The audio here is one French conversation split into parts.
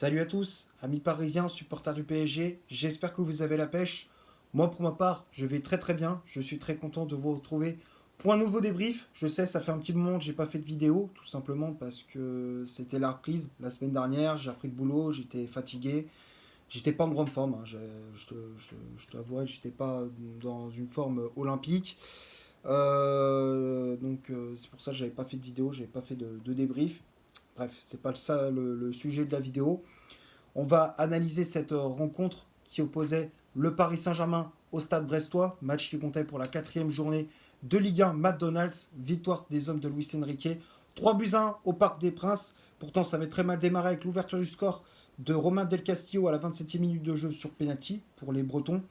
Salut à tous, amis parisiens, supporters du PSG, j'espère que vous avez la pêche. Moi pour ma part, je vais très très bien, je suis très content de vous retrouver pour un nouveau débrief. Je sais, ça fait un petit moment que j'ai pas fait de vidéo, tout simplement parce que c'était la reprise la semaine dernière, j'ai repris le boulot, j'étais fatigué, j'étais pas en grande forme, hein. Je t'avoue, j'étais pas dans une forme olympique. C'est pour ça que j'avais pas fait de vidéo, j'avais pas fait de débrief. Bref, c'est pas ça le sujet de la vidéo. On va analyser cette rencontre qui opposait le Paris Saint-Germain au Stade Brestois, match qui comptait pour la quatrième journée de Ligue 1 McDonald's, victoire des hommes de Luis Enrique, 3 buts à 1 au Parc des Princes. Pourtant, ça avait très mal démarré avec l'ouverture du score de Romain Del Castillo à la 27e minute de jeu sur penalty pour les Bretons.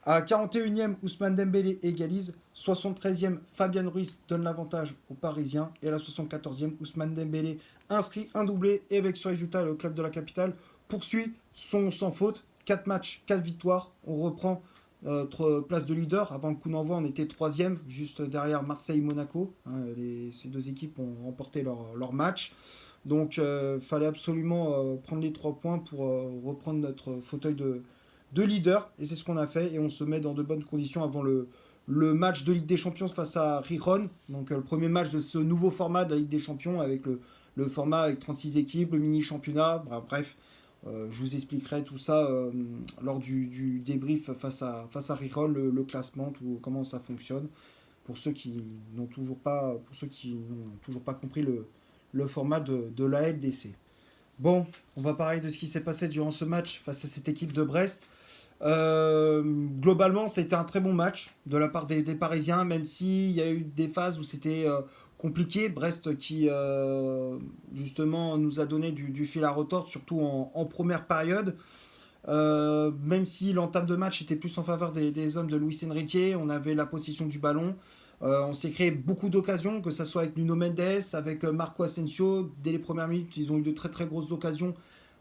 À la 41e, Ousmane Dembélé égalise. 73e, Fabien Ruiz donne l'avantage aux Parisiens. Et à la 74e, Ousmane Dembélé inscrit un doublé. Et avec ce résultat, le club de la capitale poursuit son sans faute. 4 matchs, 4 victoires. On reprend notre place de leader. Avant le coup d'envoi, on était 3e, juste derrière Marseille et Monaco. Ces deux équipes ont remporté leur match. Donc, il fallait absolument prendre les 3 points pour reprendre notre fauteuil de leader. Et c'est ce qu'on a fait. Et on se met dans de bonnes conditions avant le match de Ligue des Champions face à Rijon. Donc, le premier match de ce nouveau format de la Ligue des Champions avec le format avec 36 équipes, le mini championnat. Bref, je vous expliquerai tout ça lors du débrief face à Rijon, le classement, comment ça fonctionne. Pour ceux qui n'ont toujours pas, compris le format de la LDC. Bon, on va parler de ce qui s'est passé durant ce match face à cette équipe de Brest. Globalement, c'était un très bon match de la part des Parisiens, même s'il y a eu des phases où c'était compliqué. Brest qui, justement, nous a donné du fil à retordre, surtout en première période. Même si l'entame de match était plus en faveur des hommes de Luis Enrique, on avait la possession du ballon. On s'est créé beaucoup d'occasions, que ce soit avec Nuno Mendes, avec Marco Asensio. Dès les premières minutes, ils ont eu de très très grosses occasions.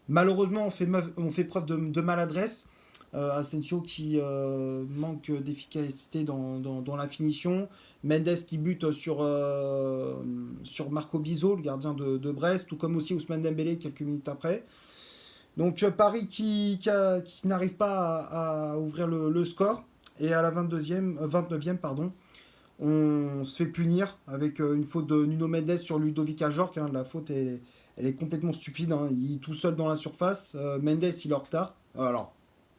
Malheureusement, on fait preuve de maladresse. Asensio qui manque d'efficacité dans la finition. Mendes qui bute sur Marco Bizot, le gardien de Brest, tout comme aussi Ousmane Dembélé quelques minutes après. Donc Paris qui n'arrive pas à ouvrir le score. Et à la 29e, pardon, on se fait punir avec une faute de Nuno Mendes sur Ludovic Ajorc. La faute, elle est complètement stupide, hein. Il est tout seul dans la surface. Mendes, il est en retard. Alors,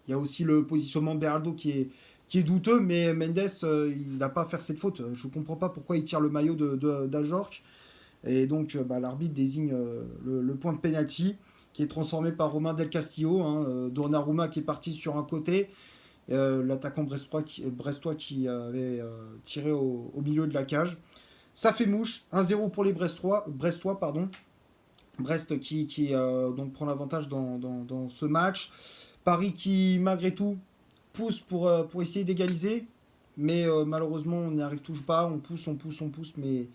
il y a aussi le positionnement de Beraldo qui est douteux, mais Mendes, il n'a pas à faire cette faute. Je ne comprends pas pourquoi il tire le maillot d'Ajorc. Et donc, l'arbitre désigne le point de pénalty qui est transformé par Romain Del Castillo. Donnarumma qui est parti sur un côté. L'attaquant brestois qui avait tiré au milieu de la cage. Ça fait mouche. 1-0 pour les Brestois, pardon. Brest qui donc prend l'avantage dans ce match. Paris qui, malgré tout, pousse pour essayer d'égaliser. Mais malheureusement, on n'y arrive toujours pas. On pousse, mais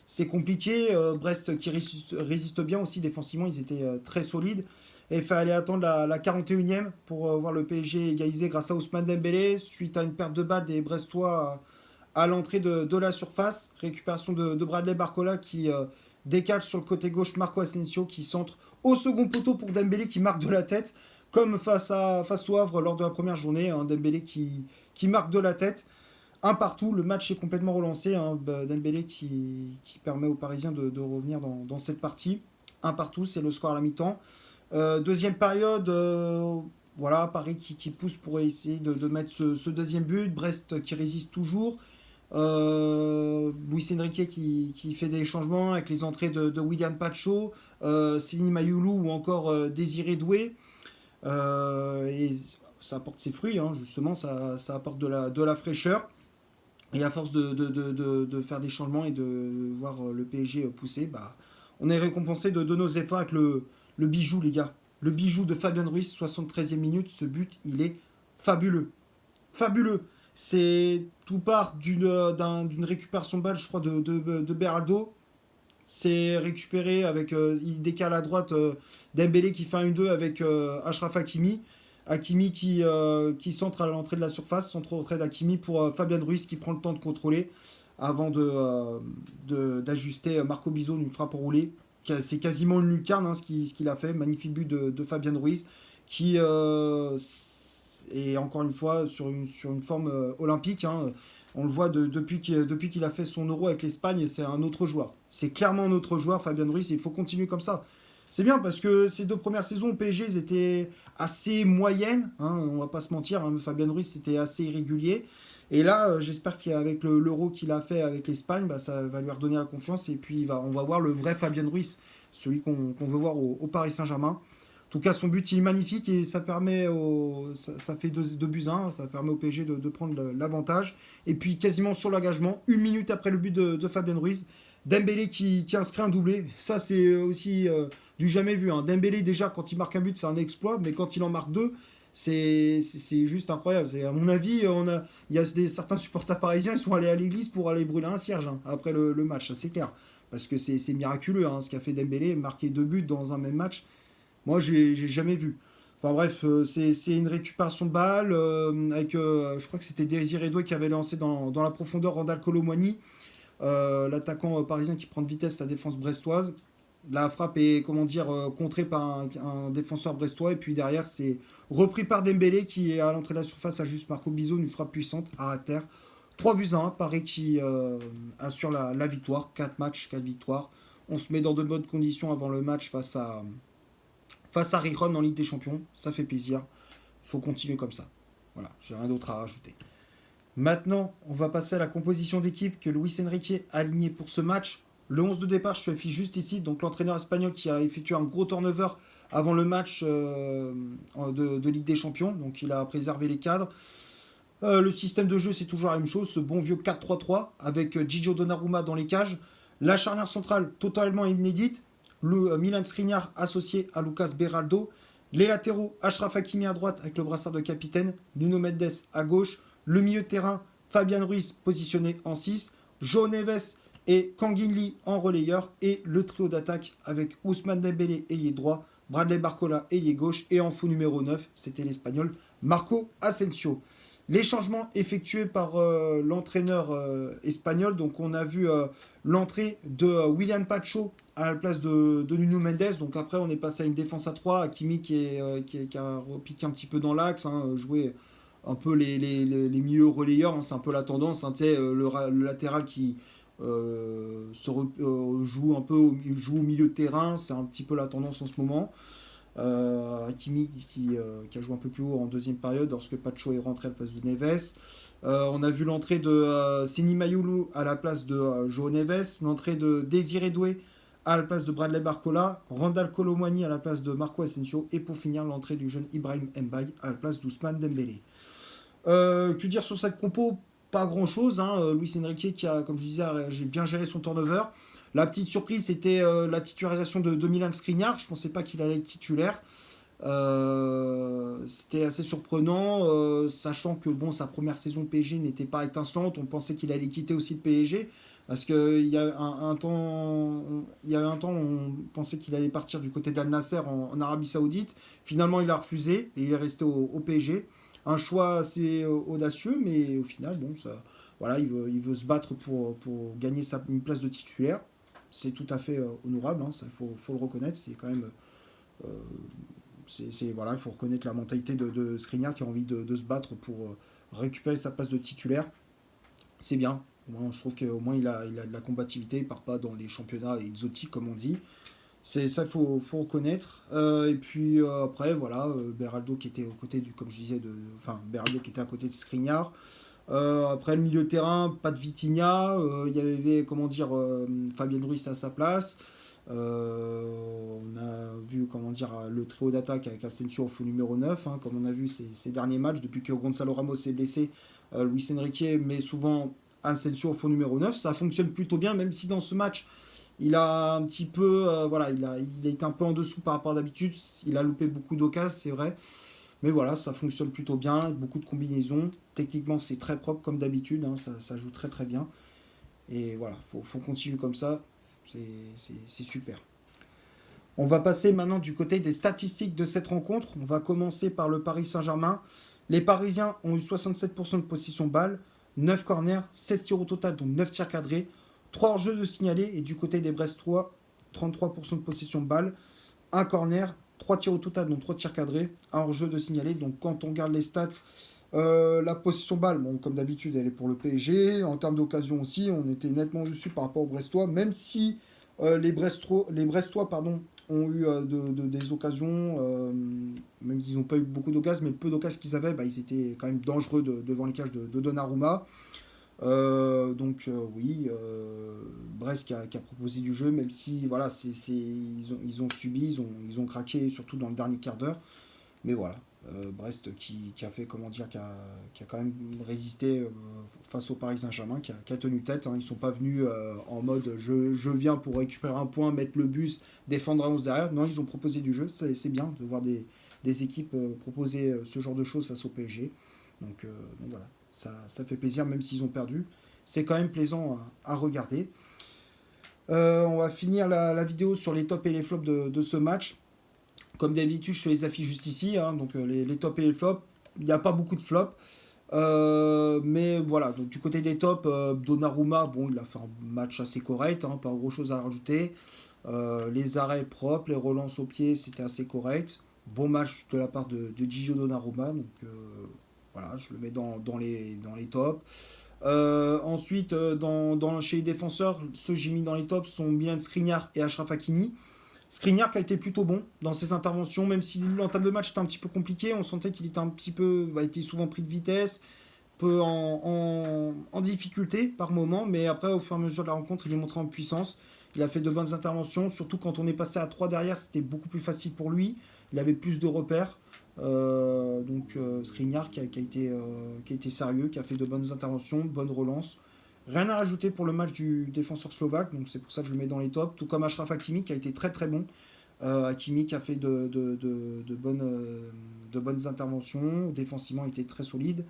c'est compliqué. Brest qui résiste bien aussi défensivement. Ils étaient très solides. Et il fallait attendre la 41e pour voir le PSG égaliser grâce à Ousmane Dembélé. Suite à une perte de balle des Brestois à l'entrée de la surface. Récupération de Bradley Barcola qui décale sur le côté gauche Marco Asensio qui centre au second poteau pour Dembélé qui marque de la tête. Comme face au Havre lors de la première journée. Dembélé qui marque de la tête. Un partout, le match est complètement relancé. Dembélé qui permet aux Parisiens de revenir dans cette partie. Un partout, c'est le score à la mi-temps. Deuxième période, voilà, Paris qui pousse pour essayer de mettre ce deuxième but. Brest qui résiste toujours. Luis Enrique qui fait des changements avec les entrées de William Pacho, Céline Mayoulou ou encore Désiré Doué. Et ça apporte ses fruits, hein, justement, ça apporte de la fraîcheur. Et à force de faire des changements et de voir le PSG pousser, on est récompensé de nos efforts avec le bijou, les gars. Le bijou de Fabien Ruiz, 73e minute. Ce but, il est fabuleux. Fabuleux. C'est tout part d'une récupération de balle, je crois, de Beraldo. C'est récupéré avec. Il décale à droite Dembélé qui fait un 1-2 avec Achraf Hakimi. Hakimi qui centre à l'entrée de la surface, centre au retrait d'Hakimi pour Fabien Ruiz qui prend le temps de contrôler avant d'ajuster Marco Bizot d'une frappe enroulée. c'est quasiment une lucarne, hein, ce qu'il a fait. Magnifique but de Fabien Ruiz, qui est encore une fois sur une forme olympique, hein. On le voit depuis qu'il a fait son Euro avec l'Espagne, c'est un autre joueur. C'est clairement un autre joueur, Fabien Ruiz, et il faut continuer comme ça. C'est bien parce que ces 2 premières saisons au PSG, elles étaient assez moyennes, hein, on va pas se mentir, hein, Fabien Ruiz c'était assez irrégulier. Et là, j'espère qu'avec l'Euro qu'il a fait avec l'Espagne, bah, ça va lui redonner la confiance. Et puis on va voir le vrai Fabien Ruiz, celui qu'on veut voir au Paris Saint-Germain. En tout cas, son but il est magnifique et ça fait 2 buts 1, ça permet au PSG de prendre l'avantage. Et puis quasiment sur l'engagement, 1 minute après le but de Fabien Ruiz, Dembélé qui inscrit un doublé. Ça c'est aussi du jamais vu, hein. Dembélé déjà quand il marque un but c'est un exploit, mais quand il en marque 2, c'est juste incroyable. À mon avis, il y a certains supporters parisiens qui sont allés à l'église pour aller brûler un cierge, hein, après le match, ça c'est clair. Parce que c'est miraculeux, hein, ce qu'a fait Dembélé, marquer 2 buts dans un même match. Moi, j'ai jamais vu. Enfin bref, c'est une récupération de balle avec, je crois que c'était Désiré Doué qui avait lancé dans la profondeur Randal Colomwani, l'attaquant parisien qui prend de vitesse sa défense brestoise. La frappe est, comment dire, contrée par un défenseur brestois. Et puis derrière, c'est repris par Dembélé qui est à l'entrée de la surface, à juste Marco Bizot, une frappe puissante à terre. 3 buts 1, Paris qui assure la victoire. 4 matchs, 4 victoires. On se met dans de bonnes conditions avant le match face à Rijon en Ligue des Champions. Ça fait plaisir. Il faut continuer comme ça. Voilà, j'ai rien d'autre à rajouter. Maintenant, on va passer à la composition d'équipe que Luis Enrique a alignée pour ce match. Le 11 de départ, je affiche juste ici. Donc l'entraîneur espagnol qui a effectué un gros turnover avant le match de Ligue des Champions. Donc il a préservé les cadres. Le système de jeu, c'est toujours la même chose. Ce bon vieux 4-3-3 avec Gigio Donnarumma dans les cages. La charnière centrale totalement inédite. Le Milan Skriniar associé à Lucas Beraldo. Les latéraux, Achraf Hakimi à droite avec le brassard de capitaine. Nuno Mendes à gauche. Le milieu de terrain, Fabien Ruiz positionné en 6. João Neves et Kangin Lee en relayeur. Et le trio d'attaque avec Ousmane Dembélé ailier droit, Bradley Barcola ailier gauche. Et en faux numéro 9, c'était l'Espagnol Marco Asensio. Les changements effectués par l'entraîneur espagnol. Donc on a vu l'entrée de William Pacho à la place de Nuno Mendes. Donc après on est passé à une défense à 3. Hakimi qui a repiqué un petit peu dans l'axe, hein, joué un peu les milieux relayeurs, hein, c'est un peu la tendance, hein, le latéral qui joue un peu joue au milieu de terrain, c'est un petit peu la tendance en ce moment. Hakimi qui a joué un peu plus haut en deuxième période lorsque Pacho est rentré à la place de Neves. On a vu l'entrée de Seny Mayulu à la place de João Neves, l'entrée de Désiré Doué à la place de Bradley Barcola, Randal Colomwani à la place de Marco Asensio, et pour finir l'entrée du jeune Ibrahim Mbaye à la place d'Ousmane Dembélé. Que dire sur cette compo? Pas grand chose, hein. Luis Enrique qui a, comme je disais, j'ai bien géré son turnover. La petite surprise, c'était la titularisation de Milan Skriniar. Je ne pensais pas qu'il allait être titulaire. C'était assez surprenant, sachant que bon, sa première saison PSG n'était pas étincelante. On pensait qu'il allait quitter aussi le PSG. Parce qu'il y a un temps, on pensait qu'il allait partir du côté d'Al Nasser en Arabie Saoudite. Finalement, il a refusé et il est resté au PSG. Un choix assez audacieux, mais au final, bon, ça, voilà, il veut se battre pour gagner une place de titulaire. C'est tout à fait honorable, hein, ça faut le reconnaître. C'est quand même, euh, voilà, il faut reconnaître la mentalité de Skriniar qui a envie de se battre pour récupérer sa place de titulaire. C'est bien. Moi, je trouve qu'au moins il a de la combativité, il part pas dans les championnats exotiques comme on dit. C'est ça, faut reconnaître. Et puis après, voilà, Beraldo qui était aux côtés comme je disais, Beraldo qui était à côté de Skriniar. Après le milieu de terrain, pas de Vitinha. Il y avait, comment dire, Fabien Ruiz à sa place. On a vu, comment dire, le trio d'attaque avec Asensio au faux numéro 9, hein, comme on a vu ces derniers matchs, depuis que Gonzalo Ramos est blessé, Luis Enrique met souvent Asensio au faux numéro 9. Ça fonctionne plutôt bien, même si dans ce match, il a un petit peu, voilà, il a été un peu en dessous par rapport à d'habitude. Il a loupé beaucoup d'occasions, c'est vrai. Mais voilà, ça fonctionne plutôt bien, beaucoup de combinaisons. Techniquement, c'est très propre comme d'habitude, hein, ça joue très très bien. Et voilà, faut continuer comme ça, c'est super. On va passer maintenant du côté des statistiques de cette rencontre. On va commencer par le Paris Saint-Germain. Les Parisiens ont eu 67% de possession balle, 9 corners, 16 tirs au total, dont 9 tirs cadrés, 3 hors-jeux de signalés. Et du côté des Brestois, 33% de possession de balle, un corner, 3 tirs au total, donc 3 tirs cadrés, un hors-jeu de signaler. Donc quand on regarde les stats, la possession balle, bon, comme d'habitude, elle est pour le PSG. En termes d'occasion aussi, on était nettement dessus par rapport aux Brestois, même si les Brestois pardon, ont eu des occasions, même s'ils n'ont pas eu beaucoup d'occasions, mais peu d'occasions qu'ils avaient, bah, ils étaient quand même dangereux devant les cages de Donnarumma. Oui, Brest qui a proposé du jeu, même si voilà, ils ont subi, ils ont craqué, surtout dans le dernier quart d'heure. Mais voilà, Brest qui a fait, comment dire, qui a quand même résisté face au Paris Saint-Germain, qui a tenu tête. Hein. Ils ne sont pas venus en mode je viens pour récupérer un point, mettre le bus, défendre à 11 derrière. Non, ils ont proposé du jeu. C'est bien de voir des équipes proposer ce genre de choses face au PSG. Donc voilà, ça fait plaisir, même s'ils ont perdu. C'est quand même plaisant à regarder. On va finir la vidéo sur les tops et les flops de ce match. Comme d'habitude, je les affiche juste ici. Hein, donc les tops et les flops. Il n'y a pas beaucoup de flops. Mais voilà, donc du côté des tops, Donnarumma, bon, il a fait un match assez correct, hein, pas grand chose à rajouter. Les arrêts propres, les relances au pied, c'était assez correct. Bon match de la part de Gigio Donnarumma, donc voilà, je le mets dans les tops. Ensuite, chez les défenseurs, ceux que j'ai mis dans les tops sont Milan Skriniar et Achraf Hakimi. Skriniar qui a été plutôt bon dans ses interventions, même si l'entame de match était un petit peu compliqué, on sentait qu'il était un petit peu, était souvent pris de vitesse, peu en difficulté par moment, mais après au fur et à mesure de la rencontre, il est montré en puissance. Il a fait de bonnes interventions, surtout quand on est passé à 3 derrière, c'était beaucoup plus facile pour lui. Il avait plus de repères. Skriniar qui a été sérieux, qui a fait de bonnes interventions, de bonnes relances. Rien à rajouter pour le match du défenseur slovaque, donc c'est pour ça que je le mets dans les tops. Tout comme Achraf Hakimi qui a été très très bon. Hakimi qui a fait de bonnes interventions. Défensivement, il était très solide.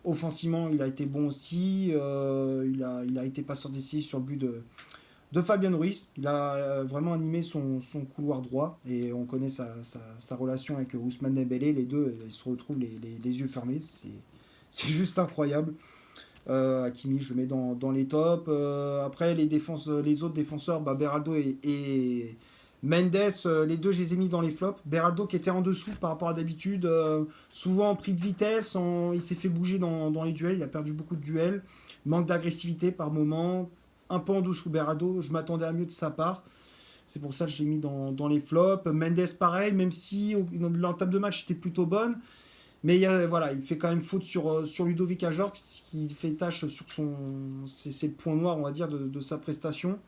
Offensivement, il a été bon aussi. Il a été passeur d'essai sur le but de Fabien Ruiz. Il a vraiment animé son couloir droit et on connaît sa relation avec Ousmane Dembélé. Les deux, ils se retrouvent les yeux fermés. C'est juste incroyable. Hakimi, je le mets dans les tops. Après, les autres défenseurs, Beraldo et Mendes, les deux, je les ai mis dans les flops. Beraldo qui était en dessous par rapport à d'habitude, souvent pris de vitesse, il s'est fait bouger dans les duels, il a perdu beaucoup de duels, manque d'agressivité par moment, un peu en dessous Beraldo, je m'attendais à mieux de sa part. C'est pour ça que je l'ai mis dans les flops. Mendes, pareil, même si l'entame de match était plutôt bonne. Mais voilà, il fait quand même faute sur Ludovic Ajorc, ce qui fait tâche sur ses points noirs, on va dire, de sa prestation.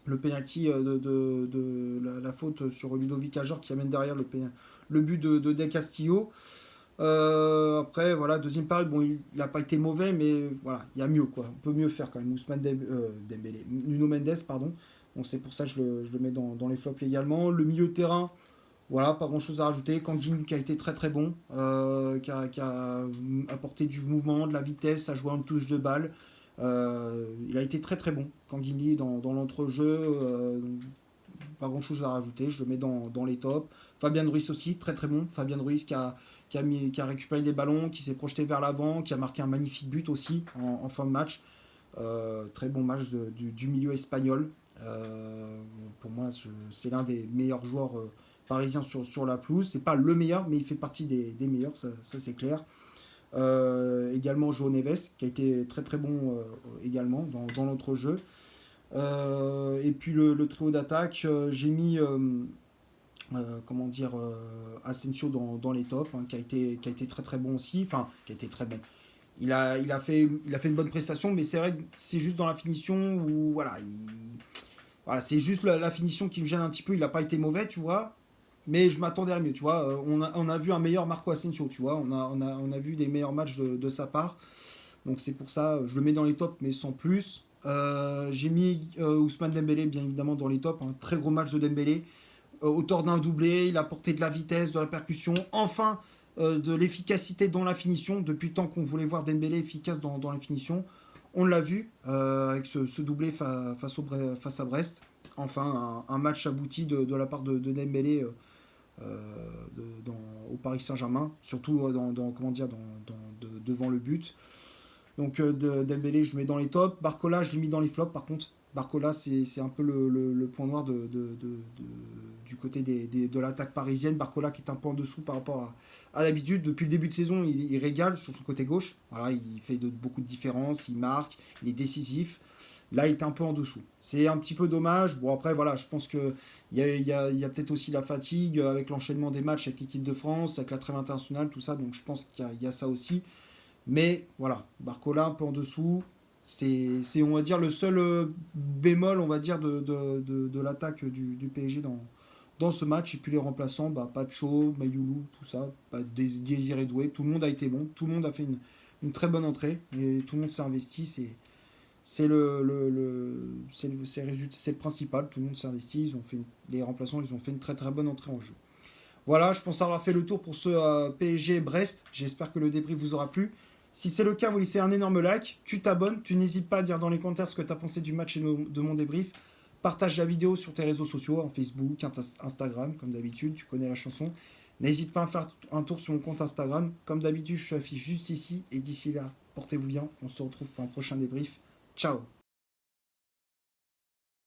Le penalty la faute sur Ludovic Ajorc qui amène derrière le but de Del Castillo. Après, voilà, deuxième période, bon, il n'a pas été mauvais, mais voilà, il y a mieux, quoi. On peut mieux faire quand même. Dembélé, Nuno Mendes, pardon. Donc c'est pour ça que je le mets dans les flops également. Le milieu de terrain, voilà, pas grand chose à rajouter. Kangin qui a été très très bon, qui a apporté du mouvement, de la vitesse, a joué en touche de balle. Il a été très très bon, Kangin dans l'entrejeu. Pas grand chose à rajouter, je le mets dans les tops. Fabien Ruiz aussi, très très bon. Fabien Ruiz qui a récupéré des ballons, qui s'est projeté vers l'avant, qui a marqué un magnifique but aussi en fin de match. Très bon match du milieu espagnol. Pour moi, c'est l'un des meilleurs joueurs parisien sur la pelouse. C'est pas le meilleur, mais il fait partie des meilleurs, ça c'est clair. Également João Neves, qui a été très très bon également dans l'entrejeu. Et puis le trio d'attaque, j'ai mis comment dire Asensio dans les tops, hein, qui a été très très bon aussi. Enfin, qui a été très bon. Il a fait une bonne prestation, mais c'est vrai que c'est juste dans la finition où voilà, c'est juste la finition qui me gêne un petit peu. Il n'a pas été mauvais, tu vois. Mais je m'attendais à mieux, tu vois. On a vu un meilleur Marco Asensio, tu vois. On a vu des meilleurs matchs de sa part. Donc c'est pour ça, je le mets dans les tops, mais sans plus. J'ai mis Ousmane Dembélé, bien évidemment, dans les tops. Un très gros match de Dembélé. Auteur d'un doublé, il a porté de la vitesse, de la percussion. Enfin, de l'efficacité dans la finition. Depuis le temps qu'on voulait voir Dembélé efficace dans la finition. On l'a vu avec ce doublé face à Brest. Enfin, un match abouti de la part de Dembélé au Paris Saint-Germain, surtout devant le but. Donc Dembélé, je le mets dans les tops. Barcola, je l'ai mis dans les flops par contre. Barcola, c'est un peu le point noir du côté de l'attaque parisienne. Barcola qui est un peu en dessous par rapport à l'habitude. Depuis le début de saison, il régale sur son côté gauche. Voilà, il fait beaucoup de différences, il marque, il est décisif. Là, il est un peu en dessous. C'est un petit peu dommage. Bon, après, voilà, je pense qu'il y a peut-être aussi la fatigue avec l'enchaînement des matchs avec l'équipe de France, avec la trêve internationale, tout ça. Donc, je pense qu'il y a ça aussi. Mais voilà, Barcola un peu en dessous. C'est, on va dire, le seul bémol, on va dire, de l'attaque du PSG dans ce match. Et puis les remplaçants, Pacho, Mayoulou, tout ça, Désiré Doué, tout le monde a été bon. Tout le monde a fait une très bonne entrée. Et tout le monde s'est investi. C'est le principal. Tout le monde s'est investi. Les remplaçants, ils ont fait une très très bonne entrée en jeu. Voilà, je pense avoir fait le tour pour ce PSG Brest. J'espère que le débrief vous aura plu. Si c'est le cas, vous laissez un énorme like, tu t'abonnes, tu n'hésites pas à dire dans les commentaires ce que tu as pensé du match et de mon débrief. Partage la vidéo sur tes réseaux sociaux, en Facebook, Instagram, comme d'habitude, tu connais la chanson. N'hésite pas à faire un tour sur mon compte Instagram. Comme d'habitude, je t'affiche juste ici. Et d'ici là, portez-vous bien. On se retrouve pour un prochain débrief. Ciao.